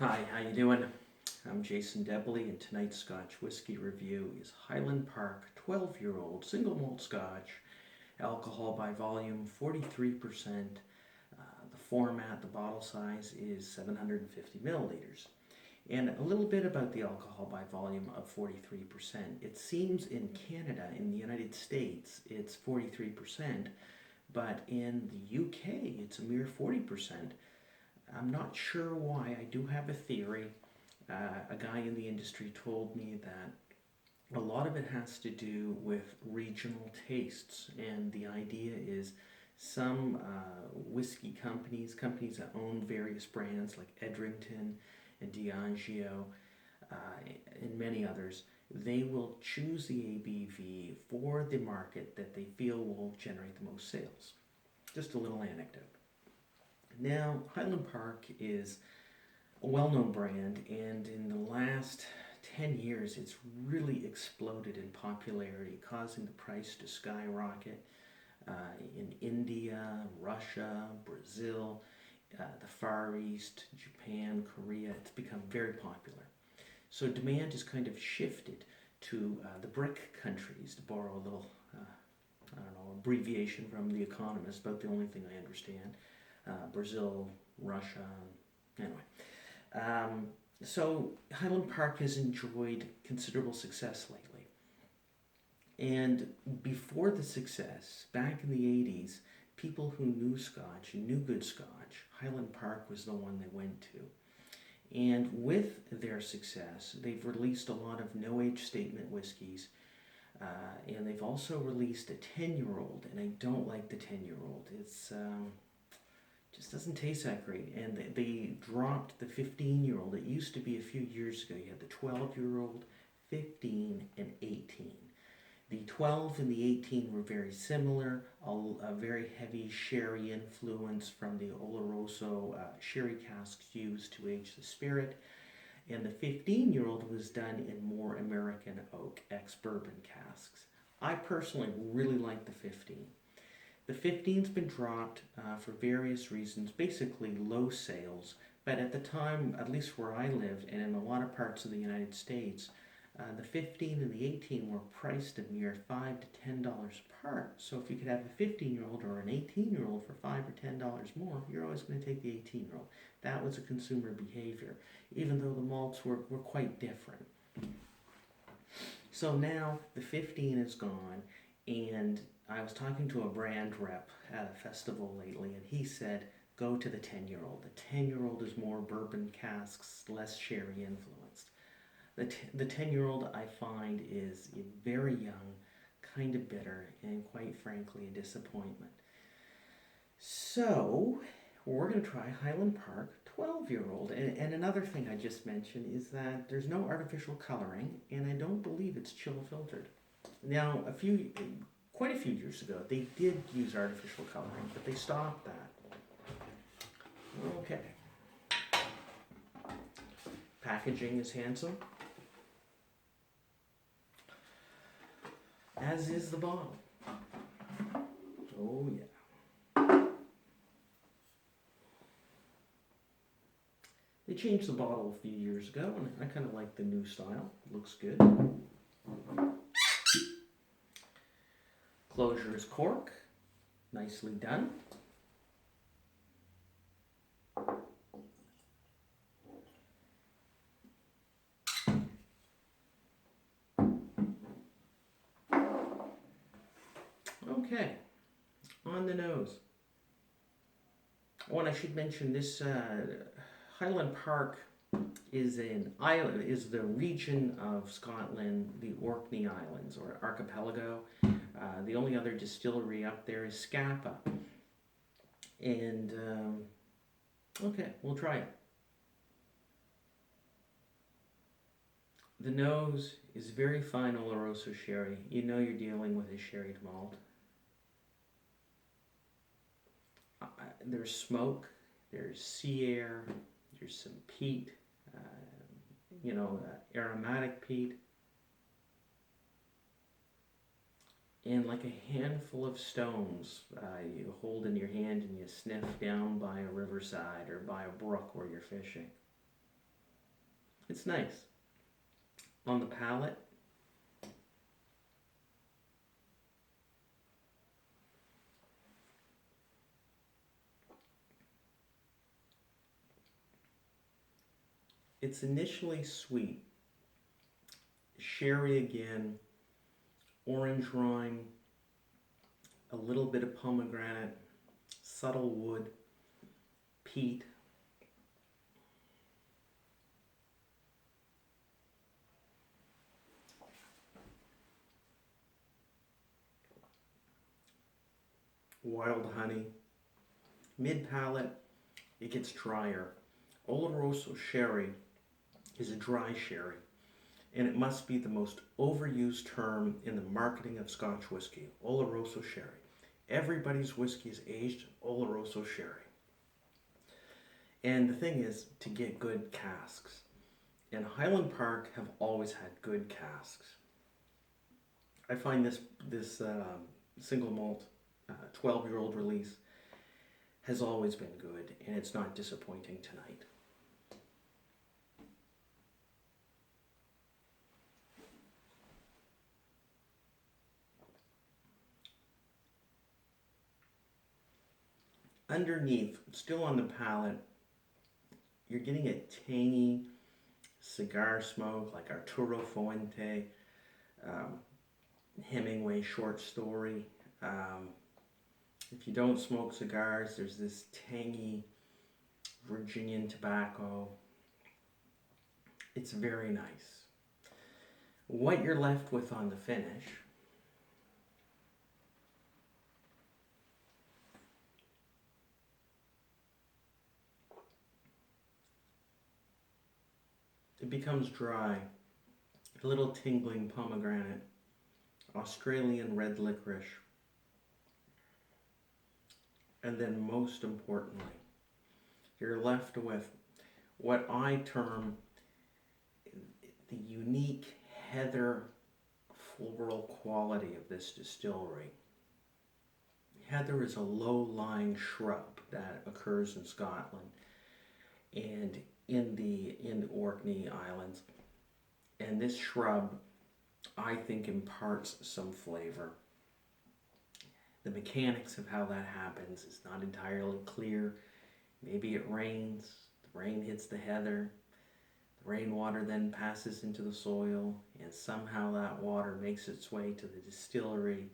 Hi, how you doing? I'm Jason Debley, and tonight's Scotch whiskey review is Highland Park 12-year-old single malt Scotch, alcohol by volume 43%. The format, the bottle size is 750 milliliters. And a little bit about the alcohol by volume of 43%. It seems in Canada, in the United States, it's 43%, but in the UK, it's a mere 40%. I'm not sure why. I do have a theory. A guy in the industry told me that a lot of it has to do with regional tastes, and the idea is some whiskey companies that own various brands like Edrington and Diageo and many others, they will choose the ABV for the market that they feel will generate the most sales. Just a little anecdote. Now, Highland Park is a well-known brand, and in the last 10 years, it's really exploded in popularity, causing the price to skyrocket in India, Russia, Brazil, the Far East, Japan, Korea. It's become very popular. So demand has kind of shifted to the BRIC countries, to borrow a little, abbreviation from The Economist, about the only thing I understand. Brazil, Russia, anyway. So Highland Park has enjoyed considerable success lately. And before the success, back in the 80s, people who knew Scotch and knew good Scotch, Highland Park was the one they went to. And with their success, they've released a lot of no-age statement whiskeys, and they've also released a 10-year-old, and I don't like the 10-year-old. It's just doesn't taste that great. And they dropped the 15-year-old. It used to be a few years ago, you had the 12-year-old, 15, and 18. The 12 and the 18 were very similar, a very heavy sherry influence from the Oloroso sherry casks used to age the spirit. And the 15-year-old was done in more American oak ex-bourbon casks. I personally really like the 15. The 15's been dropped for various reasons, basically low sales, but at the time, at least where I lived, and in a lot of parts of the United States, the 15 and the 18 were priced a mere $5 to $10 apart. So if you could have a 15-year-old or an 18-year-old for $5 or $10 more, you're always going to take the 18-year-old. That was a consumer behavior, even though the malts were quite different. So now the 15 is gone, and I was talking to a brand rep at a festival lately, and he said, go to the 10-year-old. The 10-year-old is more bourbon casks, less sherry influenced. The 10-year-old I find is very young, kind of bitter, and quite frankly a disappointment. So we're going to try Highland Park 12-year-old. And another thing I just mentioned is that there's no artificial coloring, and I don't believe it's chill filtered. Now, quite a few years ago, they did use artificial coloring, but they stopped that. Okay. Packaging is handsome, as is the bottle. Oh yeah. They changed the bottle a few years ago, and I kind of like the new style. Looks good. Closure is cork. Nicely done. Okay, on the nose. Oh, and I should mention this Highland Park is an island, is the region of Scotland, the Orkney Islands or archipelago. The only other distillery up there is Scapa. And okay, we'll try it. The nose is very fine Oloroso sherry. You know you're dealing with a sherried malt. There's smoke, there's sea air, there's some peat, aromatic peat, and like a handful of stones you hold in your hand and you sniff down by a riverside or by a brook where you're fishing. It's nice. On the palate, it's initially sweet. Sherry again, orange rind, a little bit of pomegranate, subtle wood, peat. Wild honey. Mid palate, it gets drier. Oloroso sherry is a dry sherry, and it must be the most overused term in the marketing of Scotch whiskey. Oloroso sherry. Everybody's whiskey is aged Oloroso sherry. And the thing is to get good casks. And Highland Park have always had good casks. I find this single malt 12-year-old release has always been good, and it's not disappointing tonight. Underneath, still on the palate, you're getting a tangy cigar smoke like Arturo Fuente Hemmingway short story. If you don't smoke cigars, there's this tangy Virginian tobacco. It's very nice. What you're left with on the finish, it becomes dry, a little tingling pomegranate, Australian red licorice, and then most importantly, you're left with what I term the unique heather floral quality of this distillery. Heather is a low-lying shrub that occurs in Scotland and in the Orkney Islands, and this shrub I think imparts some flavor. The mechanics of how that happens is not entirely clear. Maybe it rains, the rain hits the heather, the rainwater then passes into the soil, and somehow that water makes its way to the distillery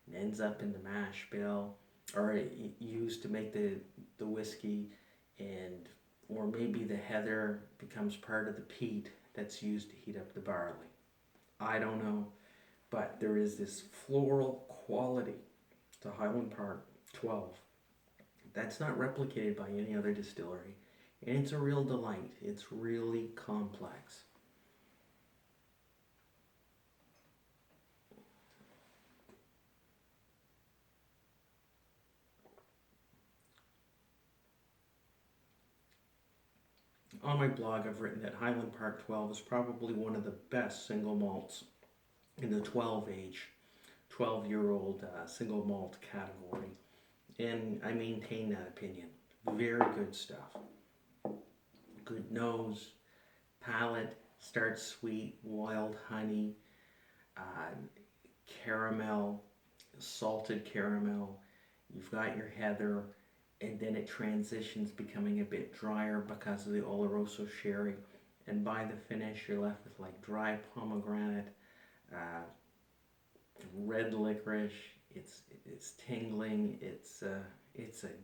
and ends up in the mash bill, or used to make the whiskey, and or maybe the heather becomes part of the peat that's used to heat up the barley. I don't know, but there is this floral quality to Highland Park 12 that's not replicated by any other distillery, and it's a real delight. It's really complex. On my blog, I've written that Highland Park 12 is probably one of the best single malts in the 12-year-old single malt category. And I maintain that opinion. Very good stuff. Good nose, palate, starts sweet, wild honey, caramel, salted caramel. You've got your heather, and then it transitions becoming a bit drier because of the Oloroso sherry. And by the finish, you're left with like dry pomegranate, red licorice. It's tingling. It's a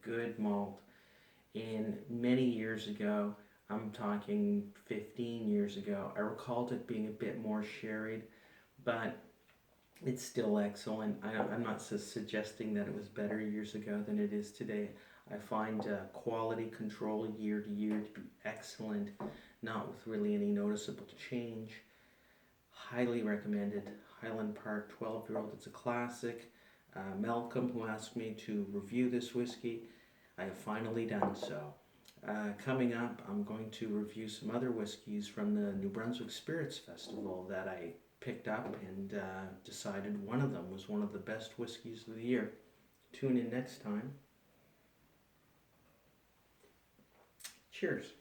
good malt. And many years ago, I'm talking 15 years ago, I recalled it being a bit more sherried, but it's still excellent. I'm not suggesting that it was better years ago than it is today. I find quality control year to year to be excellent, not with really any noticeable change. Highly recommended. Highland Park 12-year-old. It's a classic. Malcolm, who asked me to review this whiskey, I have finally done so. Coming up, I'm going to review some other whiskeys from the New Brunswick Spirits Festival that I picked up and decided one of them was one of the best whiskeys of the year. Tune in next time. Cheers.